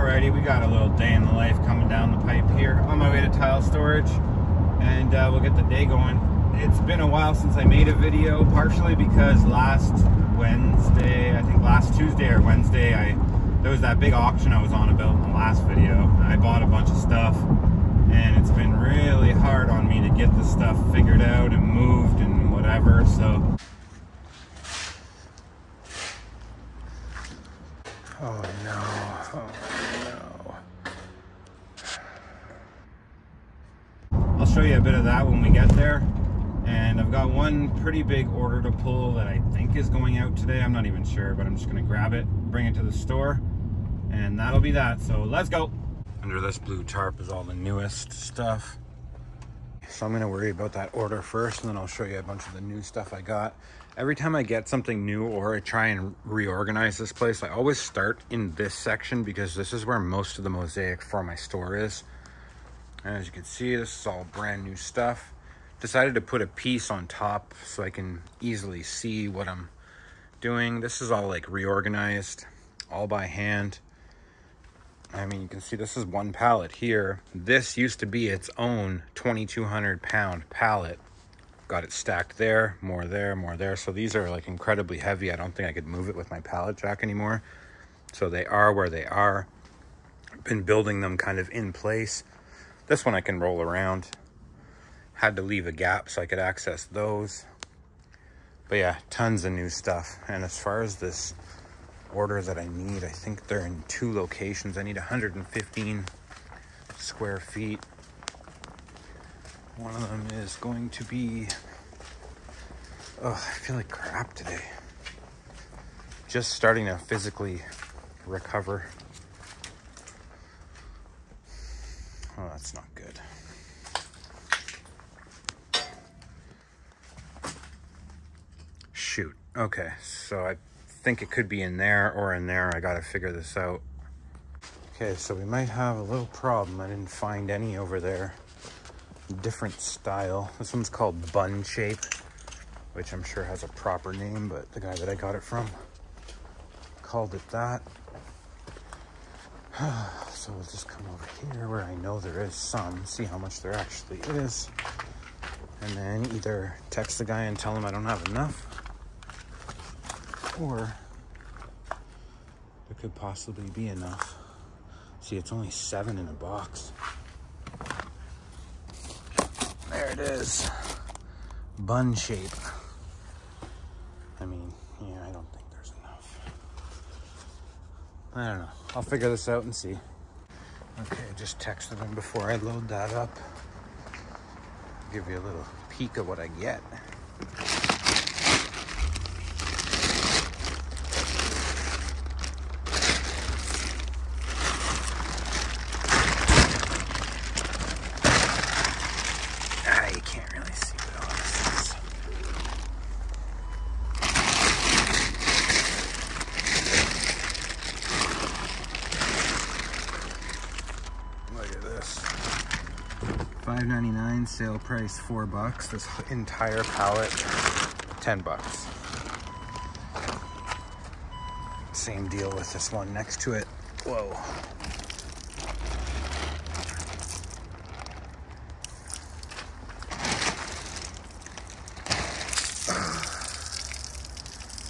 Alrighty, we got a little day in the life coming down the pipe here on my way to tile storage, and we'll get the day going. It's been a while since I made a video, partially because last Wednesday, I think last Tuesday or Wednesday, there was that big auction I was on about in the last video. I bought a bunch of stuff, and it's been really hard on me to get the stuff figured out and moved and whatever, so. Oh no, oh no. I'll show you a bit of that when we get there. And I've got one pretty big order to pull that I think is going out today. I'm not even sure, but I'm just gonna grab it, bring it to the store, and that'll be that. So let's go. Under this blue tarp is all the newest stuff. So I'm gonna worry about that order first, and then I'll show you a bunch of the new stuff I got. Every time I get something new or I try and reorganize this place, I always start in this section because this is where most of the mosaic for my store is. And as you can see, this is all brand new stuff. Decided to put a piece on top so I can easily see what I'm doing. This is all like reorganized, all by hand. I mean, you can see this is one pallet here. This used to be its own 2,200 pound pallet. Got it stacked there, more there, more there. So these are like incredibly heavy. I don't think I could move it with my pallet jack anymore. So they are where they are. I've been building them kind of in place. This one I can roll around. Had to leave a gap so I could access those. But yeah, tons of new stuff. And as far as this order that I need, I think they're in 2 locations. I need 115 square feet. One of them is going to be, oh, I feel like crap today. Just starting to physically recover. Oh, that's not good. Shoot. Okay, so I think it could be in there or in there. I gotta figure this out. Okay, so we might have a little problem. I didn't find any over there. Different style. This one's called Bun Shape, which I'm sure has a proper name, but the guy that I got it from called it that. So we'll just come over here where I know there is some, see how much there actually is, and then either text the guy and tell him I don't have enough, or there could possibly be enough. See, it's only 7 in a box. There it is. Bun Shape. I mean, yeah, I don't think there's enough. I don't know. I'll figure this out and see. Okay, I just texted him before I load that up. Give you a little peek of what I get. $5.99, sale price $4. This entire pallet, $10. Same deal with this one next to it. Whoa.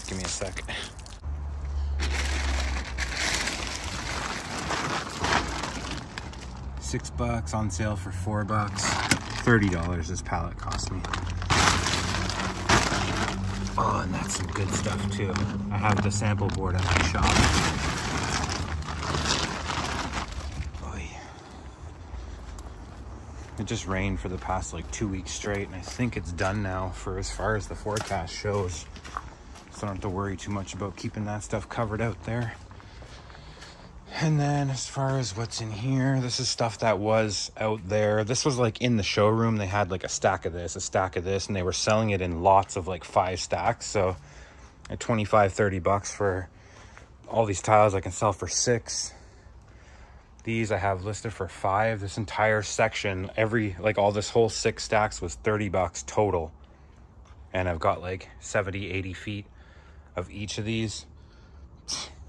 Give me a sec. $6 on sale for $4. $30 this pallet cost me. Oh, and that's some good stuff too. I have the sample board at my shop. Oy. It just rained for the past like 2 weeks straight, and I think it's done now for as far as the forecast shows. So I don't have to worry too much about keeping that stuff covered out there. And then as far as what's in here, this is stuff that was out there. This was like in the showroom. They had like a stack of this, and they were selling it in lots of like 5 stacks. So at $25-30 for all these tiles, I can sell for $6. These I have listed for $5. This entire section, all this whole 6 stacks was $30 total. And I've got like 70, 80 feet of each of these.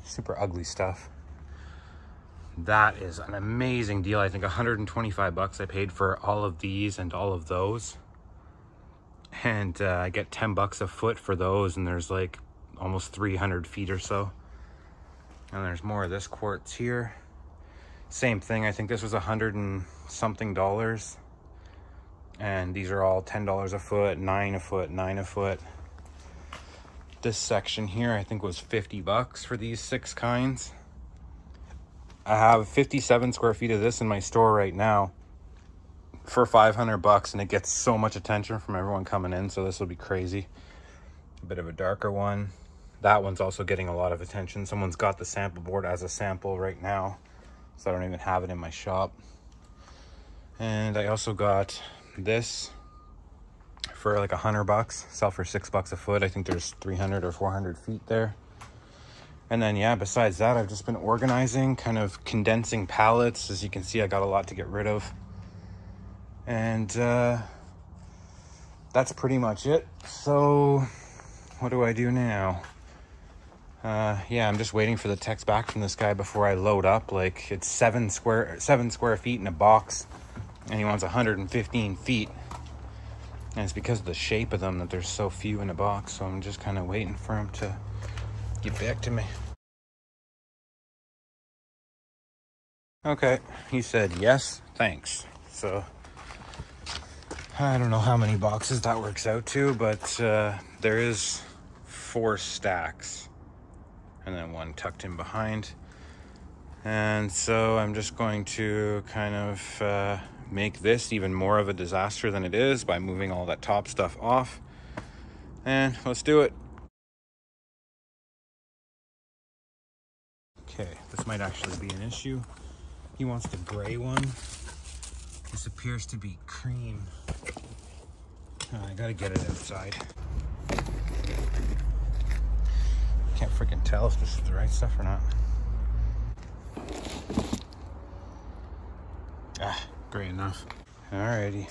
Super ugly stuff. That is an amazing deal. I think 125 bucks I paid for all of these and all of those. And I get 10 bucks a foot for those, and there's like almost 300 feet or so. And there's more of this quartz here. Same thing, I think this was $100 and something. And these are all $10 a foot, 9 a foot, 9 a foot. This section here I think was 50 bucks for these 6 kinds. I have 57 square feet of this in my store right now for 500 bucks, and it gets so much attention from everyone coming in, so this will be crazy. A bit of a darker one. That one's also getting a lot of attention. Someone's got the sample board as a sample right now, so I don't even have it in my shop. And I also got this for like 100 bucks, sell for 6 bucks a foot. I think there's 300 or 400 feet there. And then, yeah, besides that, I've just been organizing, kind of condensing pallets. As you can see, I got a lot to get rid of. And that's pretty much it. So what do I do now? Yeah, I'm just waiting for the text back from this guy before I load up. Like, it's 7 square feet in a box, and he wants 115 feet. And it's because of the shape of them that there's so few in a box. So I'm just kind of waiting for him to get back to me. Okay, he said yes, thanks. So I don't know how many boxes that works out to, but there is 4 stacks and then 1 tucked in behind. And so I'm just going to kind of make this even more of a disaster than it is by moving all that top stuff off. And let's do it. Okay, this might actually be an issue. He wants the gray one. This appears to be cream. Oh, I gotta get it outside. Can't freaking tell if this is the right stuff or not. Ah, gray enough. Alrighty.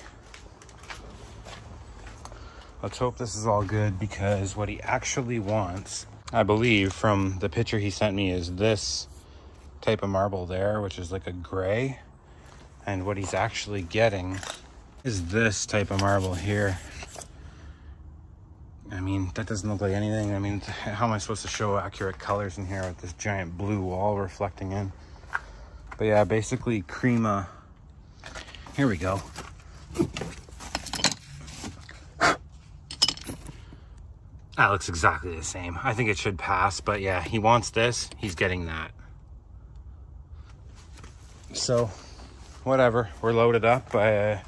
Let's hope this is all good, because what he actually wants, I believe from the picture he sent me, is this type of marble there, which is like a gray. And what he's actually getting is this type of marble here. I mean, that doesn't look like anything. I mean, how am I supposed to show accurate colors in here with this giant blue wall reflecting in? But yeah, basically crema. Here we go. That looks exactly the same. I think it should pass, but yeah, he wants this, he's getting that. So, whatever, we're loaded up. I'm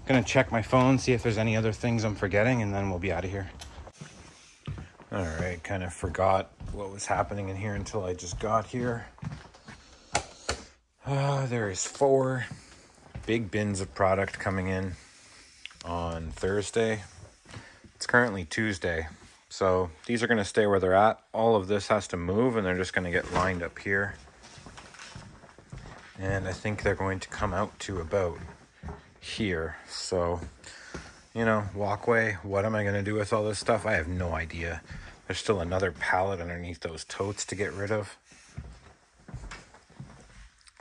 gonna check my phone, see if there's any other things I'm forgetting, and then we'll be out of here. All right, kind of forgot what was happening in here until I just got here. There is 4 big bins of product coming in on Thursday. It's currently Tuesday, so these are gonna stay where they're at. All of this has to move, and they're just gonna get lined up here. And I think they're going to come out to about here. So, you know, walkway, what am I going to do with all this stuff? I have no idea. There's still another pallet underneath those totes to get rid of.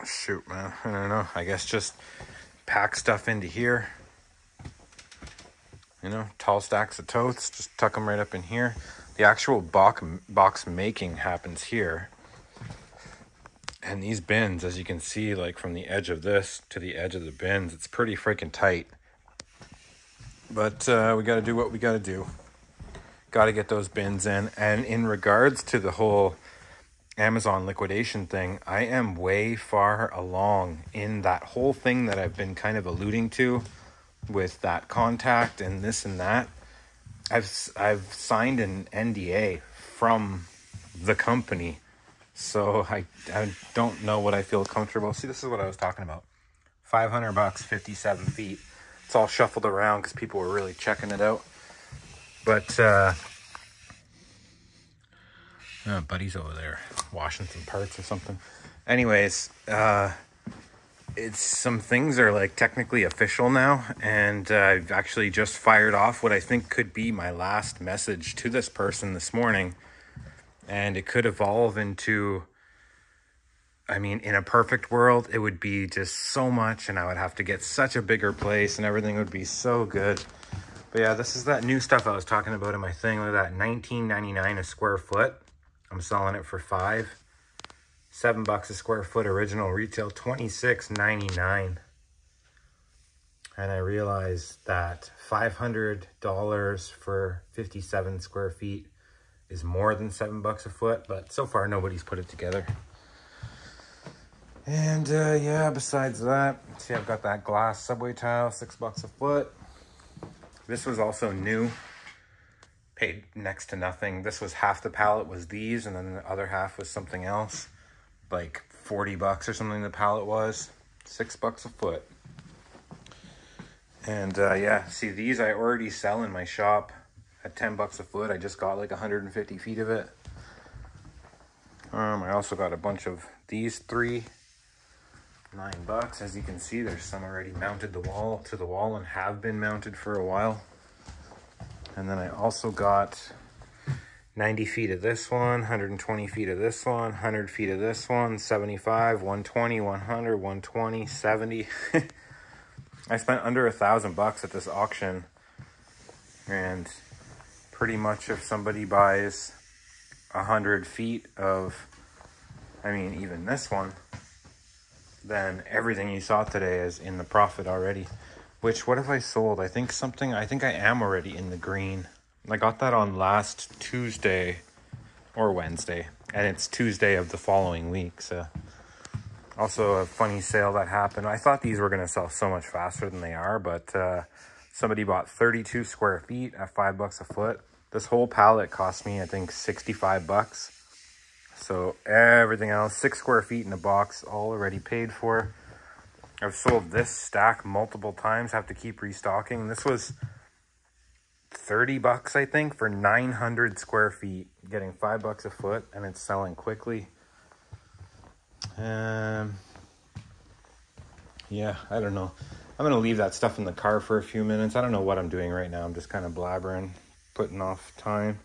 Shoot, man, I don't know. I guess just pack stuff into here. You know, tall stacks of totes, just tuck them right up in here. The actual box making happens here. And these bins, as you can see, like from the edge of this to the edge of the bins, it's pretty freaking tight. But we got to do what we got to do. Got to get those bins in. And in regards to the whole Amazon liquidation thing, I am way far along in that whole thing that I've been kind of alluding to with that contact and this and that. I've signed an NDA from the company. So I don't know what I feel comfortable. See, this is what I was talking about. 500 bucks, 57 feet. It's all shuffled around because people were really checking it out. But, buddy's over there washing some parts or something. Anyways, it's some things are like technically official now. And I've actually just fired off what I think could be my last message to this person this morning. And it could evolve into I mean, in a perfect world, it would be just so much and I would have to get such a bigger place and everything would be so good. But yeah, this is that new stuff I was talking about in my thing. Look at that, $19.99 a square foot. I'm selling it for $5. $7 a square foot, original retail, $26.99. And I realized that $500 for 57 square feet is more than $7 a foot, but so far nobody's put it together. And yeah, besides that, see, I've got that glass subway tile, $6 a foot. This was also new, paid next to nothing. This was half the pallet was these, and then the other half was something else, like $40 or something the pallet was, $6 a foot. And yeah, see, these I already sell in my shop at $10 a foot. I just got like 150 feet of it. I also got a bunch of these three, $9. As you can see, there's some already mounted to the wall and have been mounted for a while. And then I also got 90 feet of this one, 120 feet of this one, 100 feet of this one, 75, 120, 100, 120, 70. I spent under $1,000 at this auction, and pretty much if somebody buys 100 feet of, I mean, even this one, then everything you saw today is in the profit already. Which, what have I sold? I think I am already in the green. I got that on last Tuesday or Wednesday, and it's Tuesday of the following week, so. Also a funny sale that happened. I thought these were going to sell so much faster than they are, but somebody bought 32 square feet at $5 a foot. This whole pallet cost me, I think, $65. So everything else, 6 square feet in a box, all already paid for. I've sold this stack multiple times, have to keep restocking. This was $30, I think, for 900 square feet, getting $5 a foot, and it's selling quickly. Yeah, I don't know. I'm gonna leave that stuff in the car for a few minutes. I don't know what I'm doing right now. I'm just kind of blabbering, putting off time.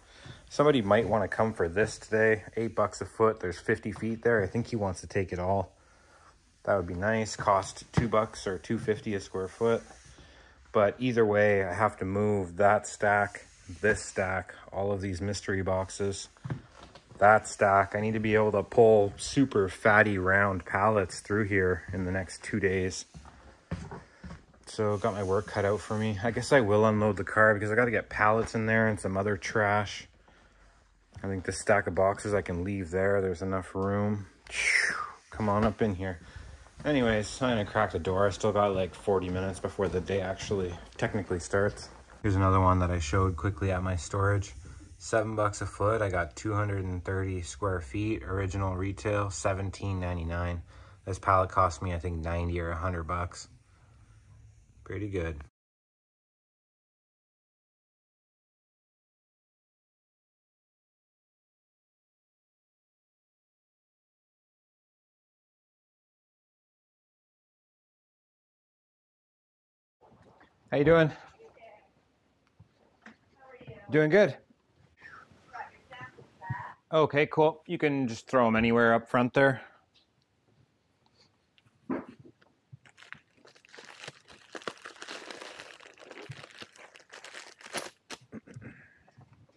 Somebody might want to come for this today. $8 a foot. There's 50 feet there. I think he wants to take it all. That would be nice. Cost $2 or $2.50 a square foot. But either way, I have to move that stack, this stack, all of these mystery boxes, that stack. I need to be able to pull super fatty round pallets through here in the next 2 days. So got my work cut out for me. I guess I will unload the car because I got to get pallets in there and some other trash. I think this stack of boxes I can leave there. There's enough room. Come on up in here. Anyways, I'm gonna crack the door. I still got like 40 minutes before the day actually technically starts. Here's another one that I showed quickly at my storage. $7 a foot. I got 230 square feet. Original retail, $17.99. This pallet cost me, I think, 90 or $100. Pretty good. How you doing? Doing good. Okay, cool. You can just throw them anywhere up front there.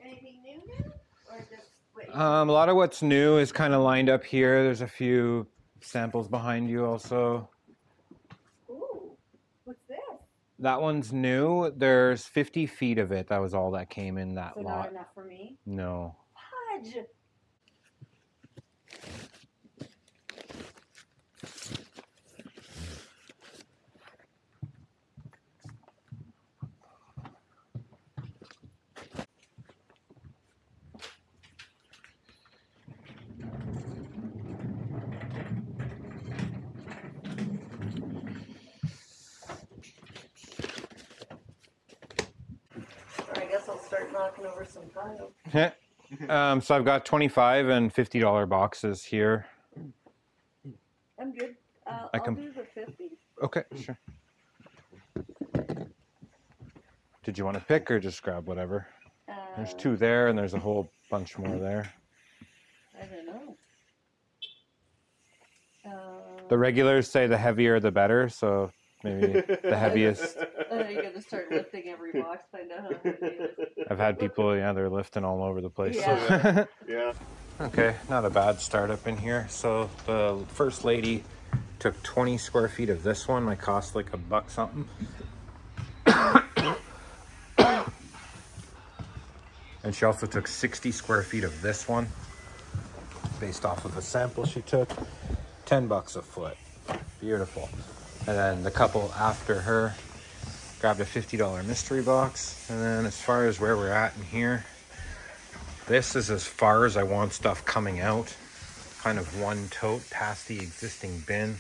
Anything new? Or just wait? A lot of what's new is kind of lined up here. There's a few samples behind you also. Ooh, what's this? That one's new. There's 50 feet of it. That was all that came in that So lot. not enough for me? No. Fudge! I guess I'll start knocking over some tiles. So I've got $25 and $50 boxes here. I'm good. I I'll can- do the 50. Okay, sure. Did you want to pick or just grab whatever? There's 2 there and there's a whole bunch more there. I don't know. The regulars say the heavier the better, so maybe the heaviest. You gotta start lifting every box, find out how heavy it is. I've had people, yeah, they're lifting all over the place. Yeah. So. Yeah. Okay, not a bad startup in here. So the first lady took 20 square feet of this one. Might cost like $1 something. And she also took 60 square feet of this one, based off of a sample she took. $10 a foot. Beautiful. And then the couple after her grabbed a $50 mystery box. And then as far as where we're at in here, this is as far as I want stuff coming out. Kind of one tote past the existing bin.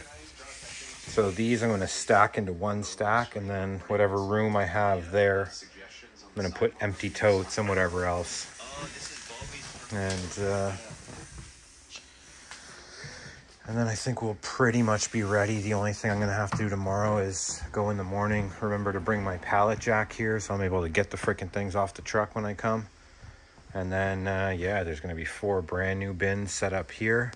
So these I'm going to stack into one stack, and then whatever room I have there, I'm going to put empty totes and whatever else. And then I think we'll pretty much be ready. The only thing I'm going to have to do tomorrow is go in the morning. Remember to bring my pallet jack here so I'm able to get the freaking things off the truck when I come. And then, yeah, there's going to be 4 brand new bins set up here.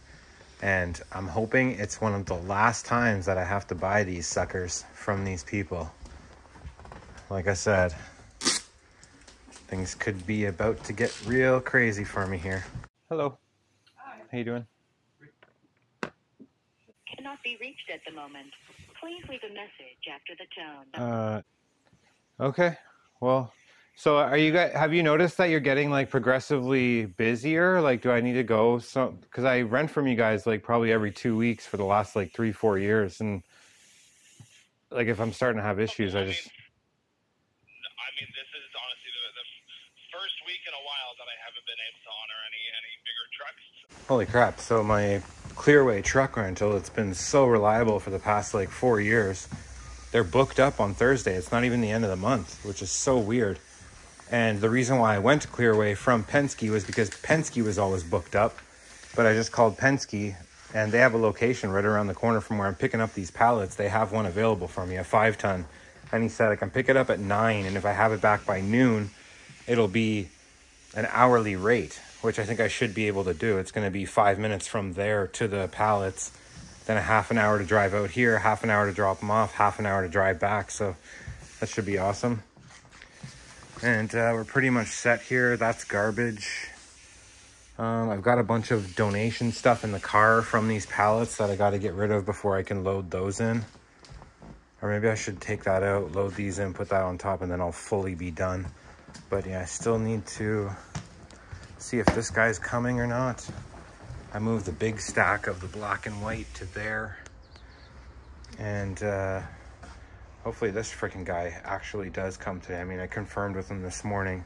And I'm hoping it's one of the last times that I have to buy these suckers from these people. Like I said, things could be about to get real crazy for me here. Hello. Hi. How you doing? Cannot be reached at the moment. Please leave a message after the tone. Okay. Well, so are you guys, have you noticed that you're getting like progressively busier? Like, do I need to go? So, because I rent from you guys like probably every 2 weeks for the last like 3-4 years. And like, if I'm starting to have issues, I mean, this is honestly the first week in a while that I haven't been able to honor any bigger trucks. Holy crap. So my Clearway truck rental, it's been so reliable for the past like 4 years. They're booked up on Thursday. It's not even the end of the month, which is so weird. And the reason why I went to Clearway from Penske was because Penske was always booked up. But I just called Penske, and they have a location right around the corner from where I'm picking up these pallets. They have one available for me, a 5-ton. And he said I can pick it up at 9, and if I have it back by noon, it'll be an hourly rate, which I think I should be able to do. It's going to be 5 minutes from there to the pallets, then a half an hour to drive out here, half an hour to drop them off, half an hour to drive back. So that should be awesome. And we're pretty much set here. That's garbage. I've got a bunch of donation stuff in the car from these pallets that I got to get rid of before I can load those in. Or maybe I should take that out, load these in, put that on top, and then I'll fully be done. But yeah, I still need to see if this guy's coming or not. I moved the big stack of the black and white to there. And hopefully this freaking guy actually does come today. I mean, I confirmed with him this morning,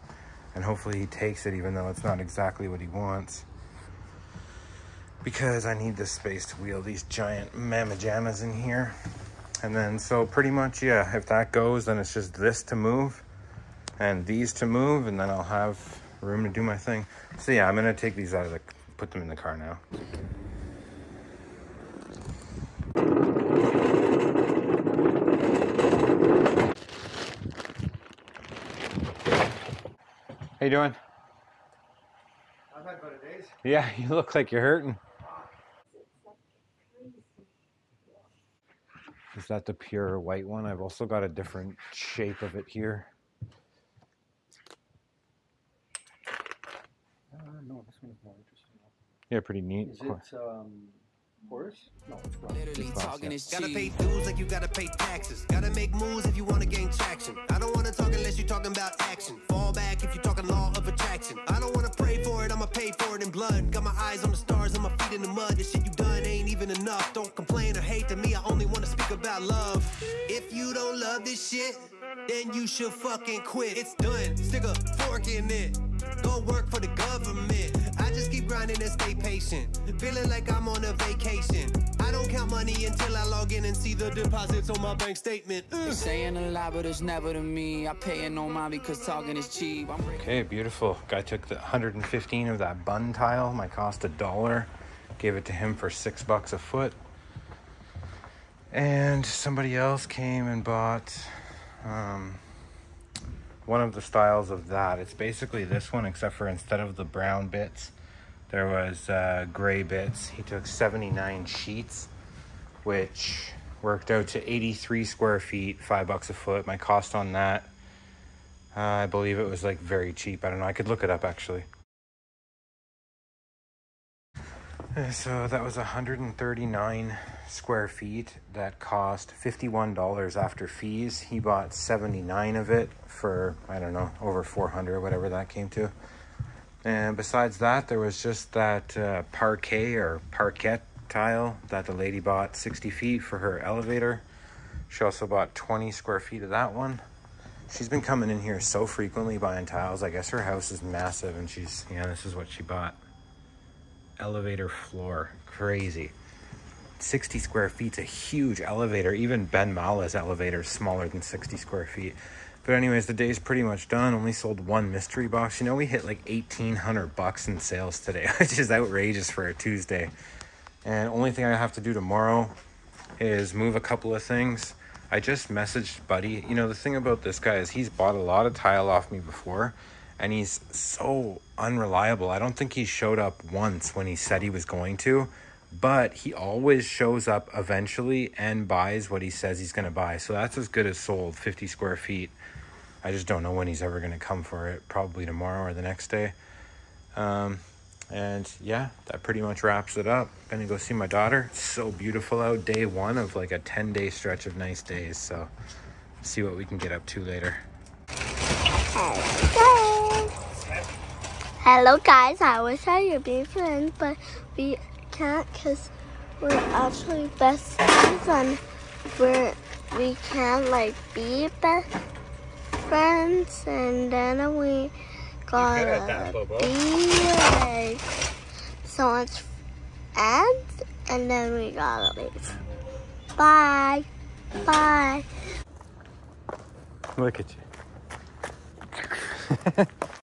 and hopefully he takes it even though it's not exactly what he wants. Because I need this space to wheel these giant mamma-jammas in here. And then, so pretty much, yeah, if that goes, then it's just this to move and these to move, and then I'll have room to do my thing. So yeah, I'm gonna take these out of the, put them in the car now. How you doing? I've had better days. Yeah, you look like you're hurting. Is that the pure white one? I've also got a different shape of it here. No, this one's more interesting. Yeah, pretty neat. Is it horse? No, it's glass. Literally Glass, talking yeah. is Gotta pay cheap. dues like you gotta pay taxes. Gotta make moves if you wanna gain traction. I don't wanna talk unless you're talking about action. Fall back if you're talking law of attraction. I don't wanna pray for it, I'ma pay for it in blood. Got my eyes on the stars and my feet in the mud. The shit you done ain't even enough. Don't complain or hate to me, I only wanna speak about love. If you don't love this shit, then you should fucking quit. It's done, stick a fork in it. Go work for the government. I just keep grinding and stay patient. Feeling like I'm on a vacation. I don't count money until I log in and see the deposits on my bank statement. They saying a lot, but it's never to me. I pay it no mind because talking is cheap. Okay, beautiful. Guy took the 115 of that bun tile. My cost $1. Gave it to him for $6 a foot. And somebody else came and bought one of the styles of that. It's basically this one, except for instead of the brown bits, there was gray bits. He took 79 sheets, which worked out to 83 square feet, $5 a foot. My cost on that, I believe it was like very cheap. I don't know, I could look it up actually. So that was 139 square feet. That cost $51 after fees. He bought 79 of it for, I don't know, over 400, whatever that came to. And besides that, there was just that parquet or parquet tile that the lady bought 60 feet for her elevator. She also bought 20 square feet of that one. She's been coming in here so frequently buying tiles. I guess her house is massive, and this is what she bought. Elevator floor, crazy. 60 square feet's a huge elevator. Even Ben Mala's elevator is smaller than 60 square feet. But anyways, the day's pretty much done. Only sold one mystery box. You know, we hit like $1,800 in sales today, which is outrageous for a Tuesday. And only thing I have to do tomorrow is move a couple of things. I just messaged Buddy. You know, the thing about this guy is he's bought a lot of tile off me before, and he's so unreliable. I don't think he showed up once when he said he was going to, but he always shows up eventually and buys what he says he's going to buy. So that's as good as sold, 50 square feet. I just don't know when he's ever going to come for it, probably tomorrow or the next day. And yeah, that pretty much wraps it up. Gonna go see my daughter. It's so beautiful out, day one of like a 10-day stretch of nice days. So see what we can get up to later. Hello guys, I wish I could be friends, but we can't because we're actually best friends and we can't like be best friends, and then we gotta be like so much friends, and then we gotta leave. Bye. Bye. Look at you.